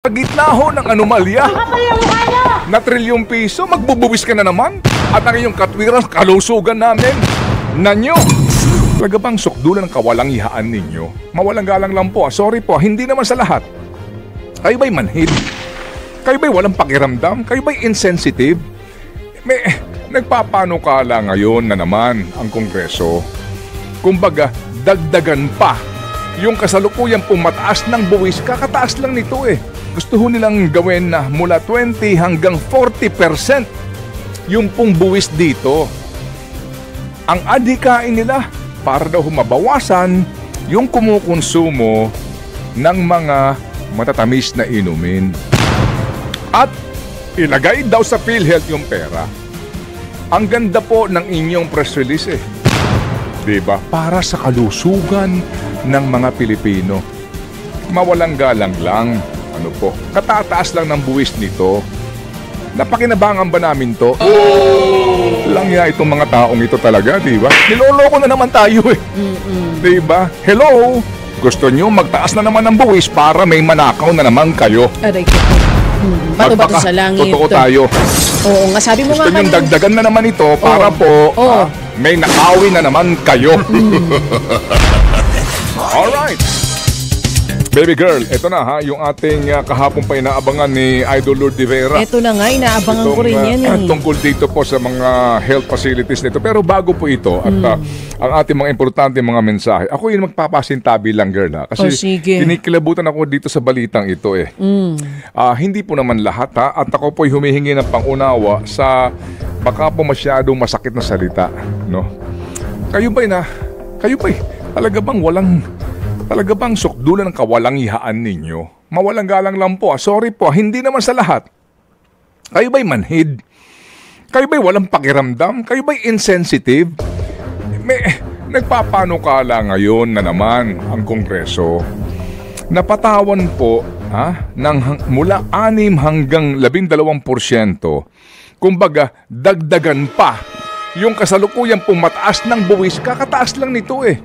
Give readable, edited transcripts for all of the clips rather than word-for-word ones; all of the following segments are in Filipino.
Sa gitna ho ng anomalya na trilyong piso, magbubuwis ka na naman. At ang iyong katwiran, kalusugan namin na nyo. Talaga bang sukdulan ng kawalang-ihaan ninyo? Mawalang galang lang po. Sorry po, hindi naman sa lahat. Kayo ba'y manhid? Kayo ba'y walang pakiramdam? Kayo ba'y insensitive? Nagpapanukala ngayon na naman ang Kongreso. Kumbaga, dagdagan pa yung kasalukuyang pumataas ng buwis, kakataas lang nito eh. Gusto ho nilang gawin na mula 20 hanggang 40% yung pong buwis dito. Ang adhikain nila para daw mabawasan yung kumukonsumo ng mga matatamis na inumin. At ilagay daw sa PhilHealth yung pera. Ang ganda po ng inyong press release eh. Diba? Para sa kalusugan ng mga Pilipino. Mawalang galang lang. Ano po? Katataas lang ng buwis nito. Napakinabangan ba namin to? Lang ya itong mga taong ito talaga, di ba? Niloloko na naman tayo eh. Di ba? Hello? Gusto nyo magtaas na naman ng buwis para may manakaw na naman kayo. Aray ko. Bato-bato sa langit. Totoo tayo. Oo nga, sabi mo gusto nga nyo dagdagan na naman ito para po may nakawin na naman kayo. Alright. Baby girl, ito na ha, yung ating kahapon pa inaabangan ni Idol Lourdes Vera. Ito na nga, inaabangan ko rin yan eh. Tungkol dito po sa mga health facilities nito. Pero bago po ito, at ang ating mga importante mga mensahe, ako yung magpapasintabi lang girl ha. Kasi kinikilabutan ako dito sa balitang ito eh. Hindi po naman lahat ha, at ako po'y humihingi ng pangunawa sa baka po masyadong masakit na salita. No? Kayo ba'y talaga bang sukdulan ng kawalang-ihaan ninyo? Mawalang galang lang po. Sorry po, hindi naman sa lahat. Kayo ba'y manhid? Kayo ba'y walang pakiramdam? Kayo ba'y insensitive? Nagpapanukala ngayon na naman ang Kongreso. Napatawan po mula 6 hanggang 12%. Kumbaga, dagdagan pa yung kasalukuyang pumataas ng buwis, kakataas lang nito eh.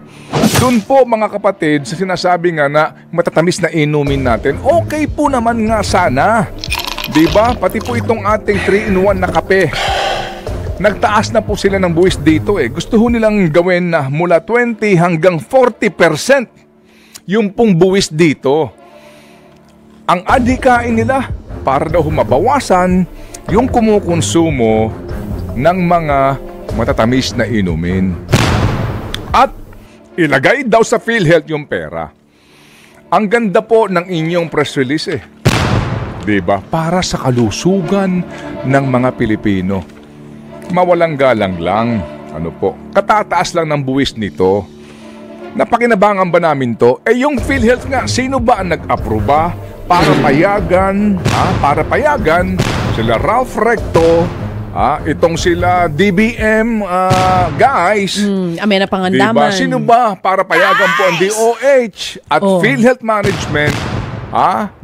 Doon po mga kapatid, sa sinasabi nga na matatamis na inumin natin, okay po naman nga sana. Diba? Pati po itong ating 3-in-1 na kape. Nagtaas na po sila ng buwis dito eh. Gusto ho nilang gawin na mula 20 hanggang 40% yung pong buwis dito. Ang adhikain nila para daw mabawasan yung kumukonsumo ng mga matatamis na inumin. At ilagay daw sa PhilHealth yung pera. Ang ganda po ng inyong press release eh. Diba? Para sa kalusugan ng mga Pilipino. Mawalang galang lang. Ano po? Katataas lang ng buwis nito. Napakinabangan ba namin to? Yung PhilHealth nga, sino ba ang nag-aproba para payagan? Para payagan sila Ralph Recto, itong sila DBM guys. Amena Pangandaman. Diba? Sino ba para payagan po ang DOH at PhilHealth Management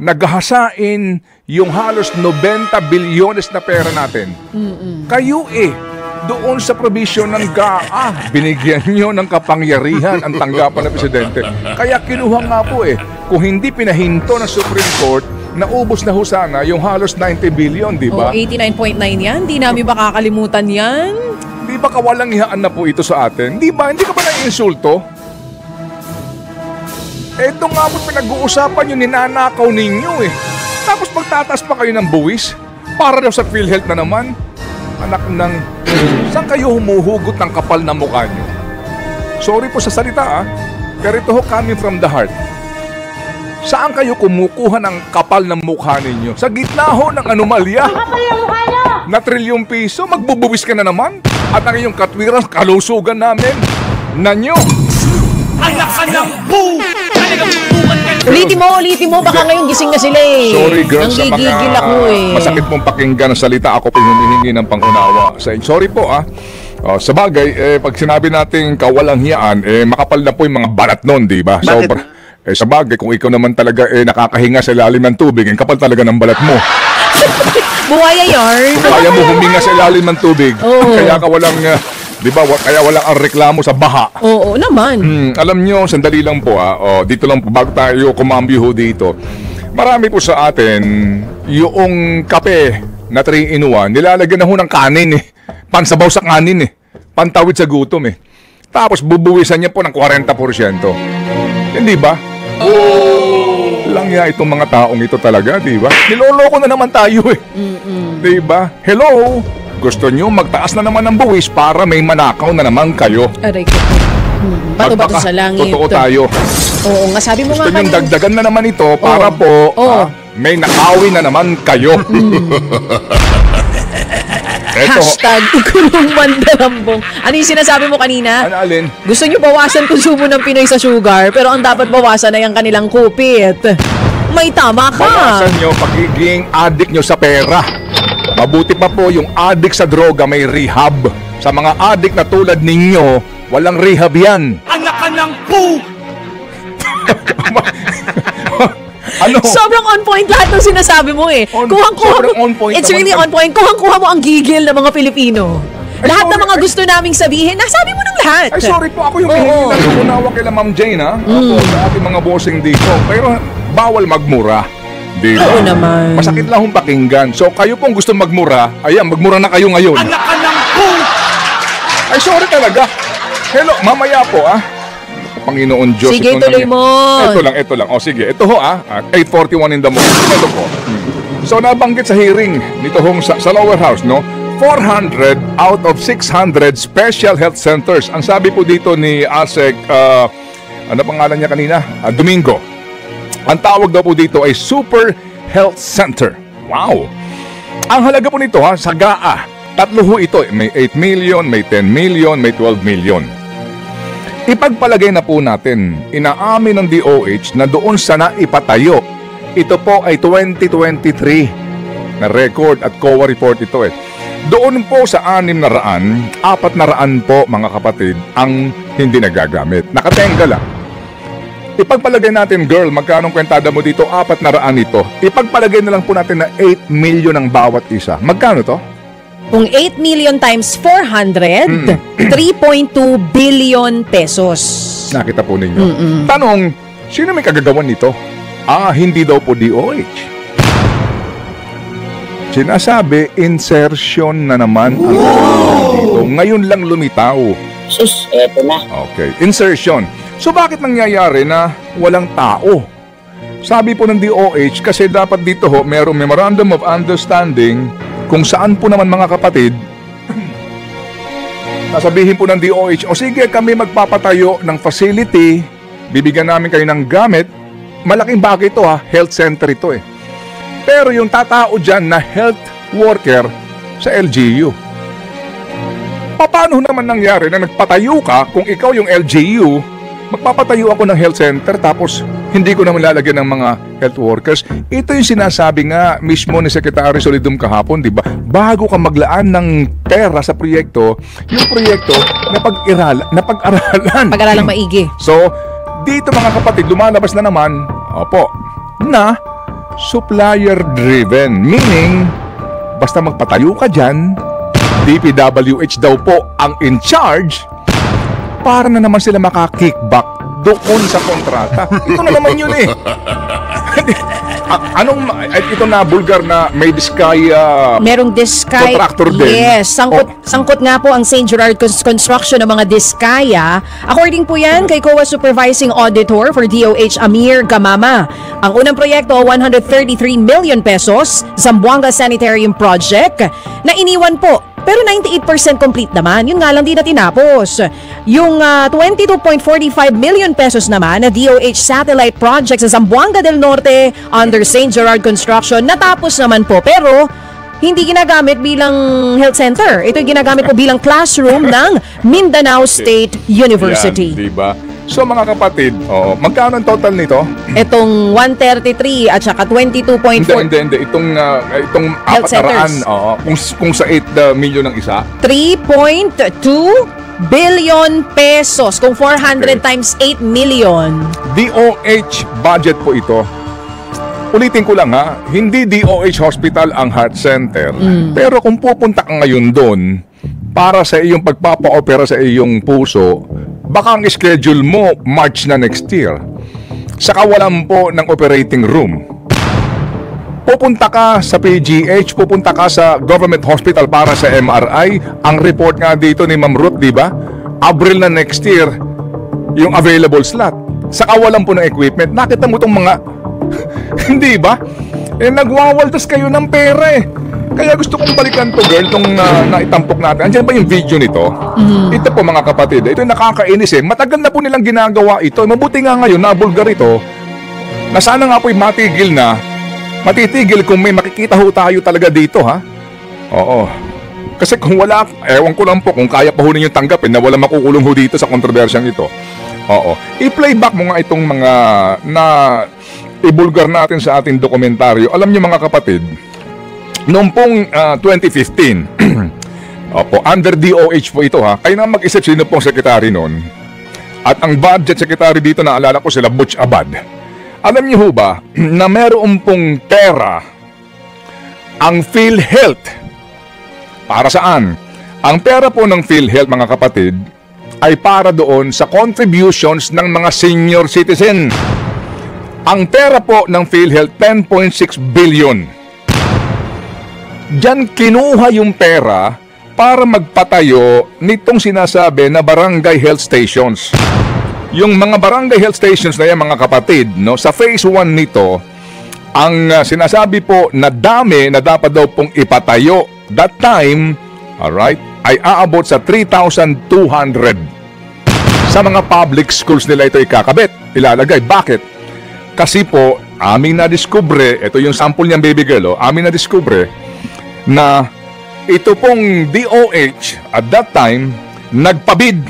naghahasain yung halos 90 bilyones na pera natin? Kayo doon sa provision ng GAA, binigyan nyo ng kapangyarihan ang tanggapan ng Presidente. Kaya kinuha nga po kung hindi pinahinto ng Supreme Court, naubos na ho sana yung halos 90 billion, di ba? 89.9 yan. Di namin ba kakalimutan yan? Di ba kawalang-ihaan na po ito sa atin? Di ba? Hindi ka ba naiinsulto? Ito nga po pinag-uusapan yung ninanakaw ninyo Tapos pagtataas pa kayo ng buwis, para daw sa PhilHealth na naman. Anak ng... Saan kayo humuhugot ng kapal na mukha nyo? Sorry po sa salita pero ito ho coming from the heart. Saan kayo kumukuha ng kapal ng mukha ninyo? Sa gitna ho ng anomalya na trilyong piso, magbubuwis ka na naman. At ang iyong katwiran, kalusugan namin na nyo. Anak ka ng boo! Ulitin mo, baka ngayon gising na sila Sorry girl, sa nanggigigil ako masakit mong pakinggan ng salita, ako po humihingi ng pangunawa sa inyo. Sorry po sa bagay, pag sinabi natin kawalang-hiyaan, makapal na po yung mga balat nun, di ba? Sa bagay, kung ikaw naman talaga nakakahinga sa ilalim ng tubig, ang kapal talaga ng balat mo. Buhaya yarn. Kaya mo huminga sa ilalim ng tubig. Kaya ka walang... Di ba? Kaya walang ang reklamo sa baha. Oo naman. Alam nyo, sandali lang po dito lang po, bago tayo kumambyo dito. Marami po sa atin, yung kape na 3-in-1, nilalagyan na ho ng kanin eh. Pansabaw sa kanin eh. Pantawid sa gutom eh. Tapos bubuwisan niya po ng 40%. Hindi ba? Langya itong mga taong ito talaga, di ba? Niloloko na naman tayo eh. Di ba? Hello? Gusto nyo magtaas na naman ng buwis para may manakaw na naman kayo. Aray ko. Bato-bato sa langit. Totoo tayo. Oo nga, sabi mo Gusto nga nyo kanina. dagdagan na naman ito para po may nakawin na naman kayo. Eto, Hashtag ikulong mandarambong. Ano yung sinasabi mo kanina? ano alin? Gusto nyo bawasan konsumo ng Pinoy sa sugar, pero ang dapat bawasan ay ang kanilang kupit. May tama ka. Bawasan nyo pagiging addict nyo sa pera. Mabuti pa po yung addict sa droga may rehab. Sa mga addict na tulad ninyo, walang rehab yan. Anak ka ng poo! Ano? Sobrang on point lahat ng sinasabi mo eh. Sobrang on point It's naman really kami. on point. Kuhang-kuha mo ang gigil ng mga Pilipino. Ay, Lahat ng sorry. mga gusto naming sabihin, nasabi mo ng lahat. Ay, sorry po. Ako yung Oo. pinihilang ng unawa kila Ma'am Jane, ha? Ako, sa ating mga bossing dito. Pero bawal magmura. Di ba? Oo naman. Masakit lang hong pakinggan. So, kayo pong gusto magmura, ayan, magmura na kayo ngayon. Anak ka ng poo! Ay, sorry talaga. Hello, mamaya po, ah. Panginoon Diyos. Sige, ito tuloy lang- mo. Ito lang. O, sige. Ito ho, ah. At 8:41 in the morning. Ito po. So, nabanggit sa hearing nito hong sa lower house, no? 400 out of 600 special health centers. Ang sabi po dito ni ASEC, ano pangalan niya kanina? Domingo. Ang tawag daw po dito ay Super Health Center. Wow! Ang halaga po nito, ha, sa GAA. Tatlo ho ito. May 8 million, may 10 million, may 12 million. Ipagpalagay na po natin, inaamin ng DOH na doon sa naipatayo. Ito po ay 2023 na record at COA report ito eh. Doon po sa 600, 400 po mga kapatid ang hindi nagagamit. Nakatenga lang. Ipagpalagay natin, girl, magkano kwentada mo dito? 400 ito. Ipagpalagay na lang po natin na 8 million ang bawat isa. Magkano to? Kung 8 million times 400, 3.2 billion pesos. Nakita po ninyo. Tanong, sino may kagagawan nito? Hindi daw po DOH. Sinasabi, insertion na naman ang dito. Ngayon lang lumitaw. Sus, eto na. Okay, insertion. So bakit nangyayari na walang tao? Sabi po ng DOH, kasi dapat dito ho, merong memorandum of understanding kung saan po naman mga kapatid, nasabihin po ng DOH, o sige kami magpapatayo ng facility, bibigyan namin kayo ng gamit, malaking bagay ito ha, health center ito eh. Pero yung tatao dyan na health worker sa LGU, paano naman nangyari na nagpatayo ka kung ikaw yung LGU, magpapatayo ako ng health center tapos hindi ko naman lalagyan ng mga health workers. Ito yung sinasabi nga mismo ni Secretary Solidum kahapon, di ba? Bago ka maglaan ng pera sa proyekto, yung proyekto na pag-aralan. Pag-aralang maigi. So, dito mga kapatid, lumalabas na naman, na supplier-driven. Meaning, basta magpatayo ka dyan, DPWH daw po ang in charge para na naman sila makakickback doon sa kontrata. Ito na naman yun eh. Ito na bulgar na may Diskaya Merong Diskaya. contractor din. Yes, sangkot nga po ang St. Gerard Construction ng mga Diskaya. According po yan kay COA Supervising Auditor for DOH Amir Gamama. Ang unang proyekto, 133 million pesos, Zamboanga Sanitarium Project, na iniwan po. Pero 98% complete naman. Yun nga lang di na tinapos. Yung 22.45 million pesos naman na DOH Satellite Project sa Zamboanga del Norte under St. Gerard Construction, natapos naman po. Pero hindi ginagamit bilang health center. Ito ginagamit po bilang classroom ng Mindanao State University. Yan, diba? So mga kapatid, magkano ang total nito? Itong 133 at saka 22.4 Hindi. Itong Health 400, kung sa 8 million ang isa. 3.2 billion pesos. Kung 400 Okay. times 8 million. DOH budget po ito. Ulitin ko lang ha, hindi DOH Hospital ang heart center. Pero kung pupunta ka ngayon doon para sa iyong pagpapa-opera sa iyong puso, baka ang schedule mo March na next year. Sa kawalan po ng operating room. Pupunta ka sa PGH, pupunta ka sa government hospital para sa MRI. Ang report nga dito ni Ma'am Ruth, di ba? Abril na next year, yung available slot. Sa kawalan po ng equipment, nakita mo itong mga, hindi ba? Nagwawaldas kayo ng pera eh. Kaya gusto kong balikan to, girl, itong naitampok natin. Andiyan ba yung video nito? Ito po mga kapatid, ito yung nakakainis eh. Matagal na po nilang ginagawa ito. Mabuti nga ngayon, nabulgar ito, na sana nga po'y matitigil kung may makikita ho tayo talaga dito, ha? Oo. Kasi kung wala, ewan ko lang po kung kaya pa ho ninyong tanggapin na wala makukulong ho dito sa kontrobersyang ito. Oo. I-playback mo nga itong mga na ibulgar natin sa ating dokumentaryo. Alam niyo mga kapatid, noong pong 2015, opo, under DOH po ito ha, kayo na mag-isip sino pong sekretary noon. At ang budget secretary dito, naalala ko sila, Butch Abad. Alam niyo ho ba na meron pong pera ang PhilHealth? Para saan? Ang pera po ng PhilHealth mga kapatid ay para doon sa contributions ng mga senior citizen. Ang pera po ng PhilHealth, 10.6 billion. Diyan kinuha yung pera para magpatayo nitong sinasabi na barangay health stations. Yung mga barangay health stations na yan mga kapatid, no, sa phase 1 nito, ang sinasabi po na dami na dapat daw pong ipatayo that time, alright, ay aabot sa 3,200. Sa mga public schools nila ito ikakabit, ilalagay. Bakit? Kasi po, aming nadiskubre, ito yung sample niyang baby girl, aming nadiskubre na ito pong DOH at that time, nagpabid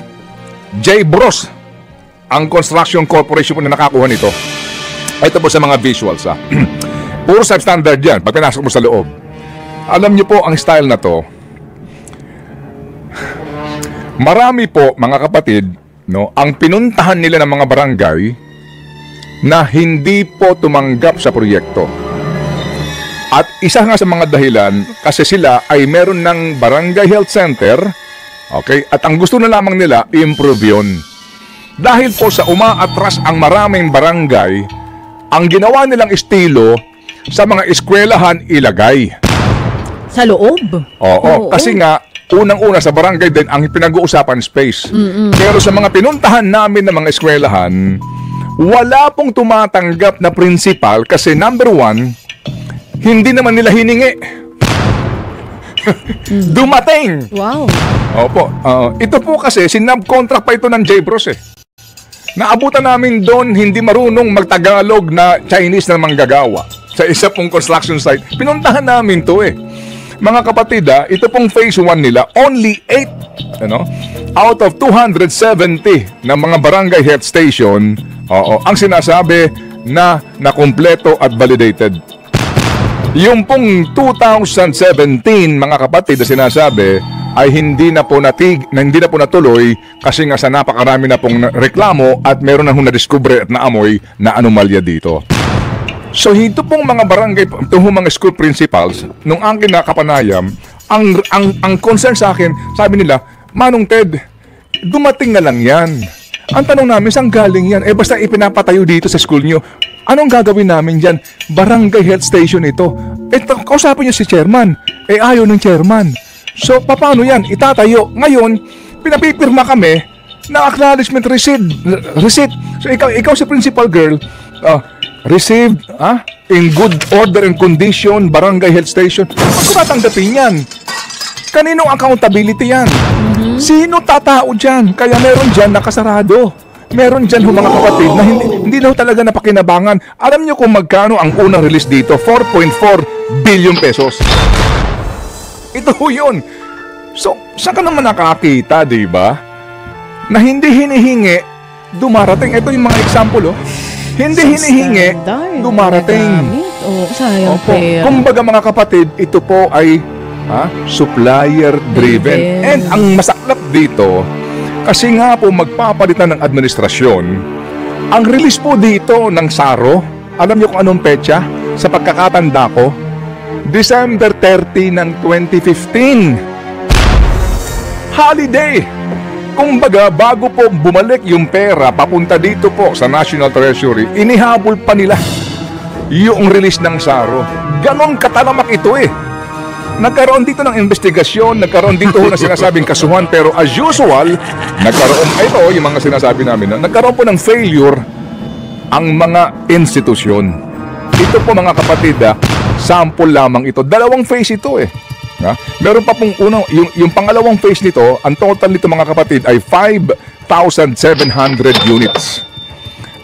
J. Bros, ang construction corporation po na nakakuha nito. Ito po sa mga visuals ha. Puro substandard yan pag pinasok mo sa loob. Alam niyo po ang style na to. Marami po mga kapatid, no, ang pinuntahan nila ng mga barangay na hindi po tumanggap sa proyekto. At isa nga sa mga dahilan kasi sila ay meron ng barangay health center, okay? At ang gusto na lamang nila, improve yun. Dahil po sa umaatras ang maraming barangay, ang ginawa nilang estilo sa mga eskwelahan ilagay. Sa loob? Oo. Kasi nga, unang-una sa barangay din ang pinag-uusapan space. Pero sa mga pinuntahan namin ng mga eskwelahan, wala pong tumatanggap na principal kasi number 1, hindi naman nila hiningi. Dumating! Wow. Opo. Ito po kasi, sinab-contract pa ito ng J-Bros eh. Naabutan namin doon, hindi marunong magtagalog na Chinese na manggagawa sa isa pong construction site. Pinuntahan namin to eh. Mga kapatid ito pong phase 1 nila, only 8 out of 270 na mga barangay health station, ang sinasabi na nakumpleto at validated. Yung pong 2017 mga kapatid na sinasabi ay hindi na po natuloy kasi nga sa napakarami na pong reklamo at meron na na-discover at naamoy na anomalya dito. So ito pong mga barangay, ito mga school principals, nung ang kinakapanayam, ang concern sa akin, sabi nila, Manong Ted, dumating na lang yan. Ang tanong namin, saan galing yan? Basta ipinapatayo dito sa school nyo. Anong gagawin namin dyan? Barangay health station ito. Kausapin nyo si chairman. Ayaw ng chairman. So, paano yan? Itatayo. Ngayon, pinapipirma kami na acknowledgement receipt. So, ikaw si principal girl, received in good order and condition, barangay health station. Huwag ko tatanggapin yan. Kaninong accountability yan? Sino tatao dyan? Kaya meron dyan nakasarado. Meron dyan mga kapatid na hindi na talaga napakinabangan. Alam nyo kung magkano ang unang release dito? 4.4 billion pesos. Ito yun. So, saan ka naman nakakita, di ba? Na hindi hinihingi, dumarating. Ito yung mga example, Hindi hinihingi, dumarating. Sayang pera. Kumbaga mga kapatid, ito po ay supplier driven. And ang masaklap dito, kasi nga po magpapalitan ng administrasyon, ang release po dito ng SARO, alam niyo kung anong petsa? Sa pagkakatanda ko, December 30 ng 2015. Holiday! Kumbaga, bago po bumalik yung pera papunta dito po sa National Treasury, inihabol pa nila yung release ng SARO. Ganon katalamak ito eh. Nagkaroon dito ng investigasyon, nagkaroon dito ng sinasabing kasuhan, pero as usual, ito yung mga sinasabi namin, nagkaroon po ng failure ang mga institusyon. Ito po mga kapatid, sample lamang ito. Dalawang phase ito eh. Meron pa pong unang, yung pangalawang phase nito, ang total nito mga kapatid ay 5,700 units.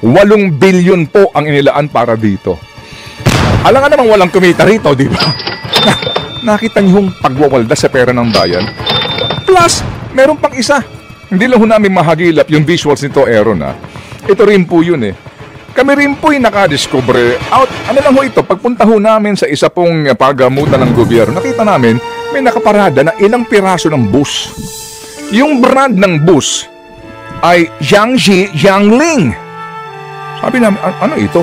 8 billion po ang inilaan para dito. Alam nga namang walang kumita rito, di ba? Nakita niyo yung pagwawalda sa pera ng bayan. Plus, meron pang isa. Hindi lang ho namin mahagilap yung visuals nito, Aaron. Ito rin po yun eh. Kami rin po'y nakadiscover. Ano lang ho ito, pagpunta ho namin sa isa pong pagamutan ng gobyerno, nakita namin may nakaparada na ilang piraso ng bus. Yung brand ng bus ay Jiangxi Jiangling. Sabi namin, ano ito?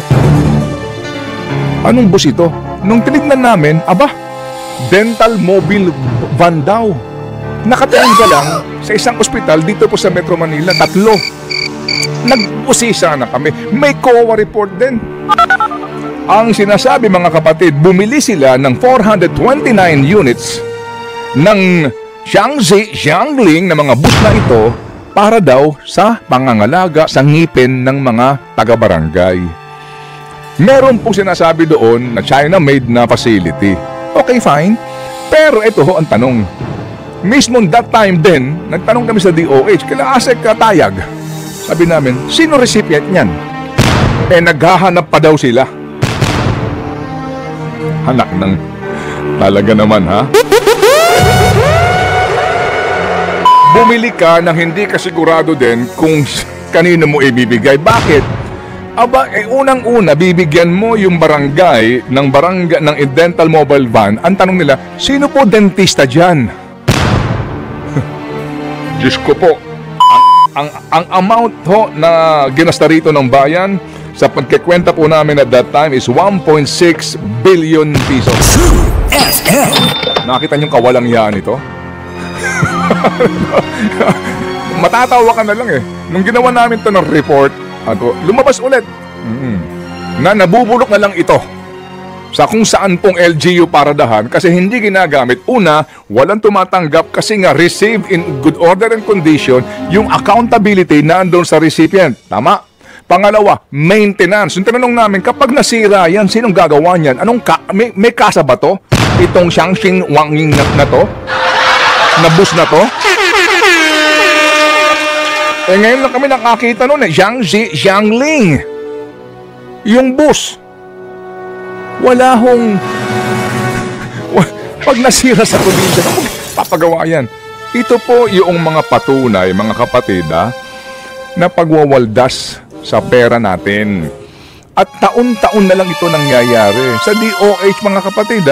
Anong bus ito? Nung tinignan namin, dental mobile van daw. Nakatingin ka lang sa isang ospital dito po sa Metro Manila, 3. Nag-usisa na kami. May COA report din. Ang sinasabi mga kapatid, bumili sila ng 429 units ng Jiangxi Jiangling na mga bus na ito para daw sa pangangalaga sa ngipin ng mga taga-barangay. Meron pong sinasabi doon na China-made na facility. Okay, fine. Pero ito ho ang tanong. Mismo that time din, nagtanong kami sa DOH, kila Asek Katayag. Sabi namin, sino recipient niyan? Naghahanap pa daw sila. Hanak ng talaga naman, ha? Bumili ka nang hindi ka sigurado din kung kanino mo ibibigay. Bakit? Unang-una, bibigyan mo yung barangay ng dental mobile van. Ang tanong nila, sino po dentista dyan? Diyos ko po, ang amount ho na ginasta rito ng bayan sa pagkikwenta po namin at that time is 1.6 billion pesos. Nakita niyong kawalang yan ito? Matatawa ka na lang eh. Nung ginawa namin to ng report, lumabas ulit na nabubulok na lang ito sa kung saan pong LGU paradahan kasi hindi ginagamit. Una, walang tumatanggap kasi nga received in good order and condition, yung accountability nandun sa recipient. Tama? Pangalawa, maintenance. Yung tinanong namin, kapag nasira yan, sinong gagawa niyan? May kasa ba to? Itong Jiangxi Wanging na to? Na bus na to? Ngayon lang kami nakakita noon Jiangxi Jiangling. Yung bus. Wala hong... Pag nasira sa probinsya, papagawa yan. Ito po yung mga patunay, mga kapatid, na pagwawaldas sa pera natin. At taon-taon na lang ito nangyayari. Sa DOH, mga kapatid,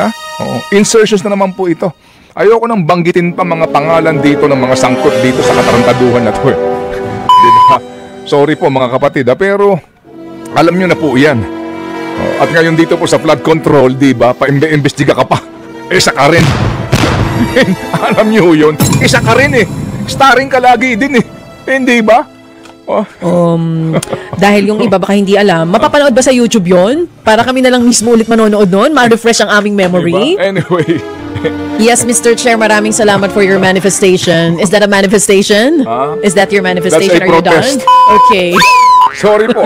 insertions na naman po ito. Ayoko nang banggitin pa mga pangalan dito ng mga sangkot dito sa katarantaduhan na to eh. Diba? Sorry po mga kapatid pero alam nyo na po yan. At ngayon dito po sa flood control, diba, pa-imbestiga ka pa. Isa ka rin. Alam nyo yun, isa ka rin eh. Starring ka lagi din eh. Hindi ba? Dahil yung iba baka hindi alam, mapapanood ba sa YouTube yon? Para kami na lang mismo ulit manonood nun, ma-refresh ang aming memory. Diba? Anyway. Yes, Mr. Chair, maraming salamat for your manifestation. Is that a manifestation? Is that your manifestation? That's a protest. Are you done? Okay. Sorry po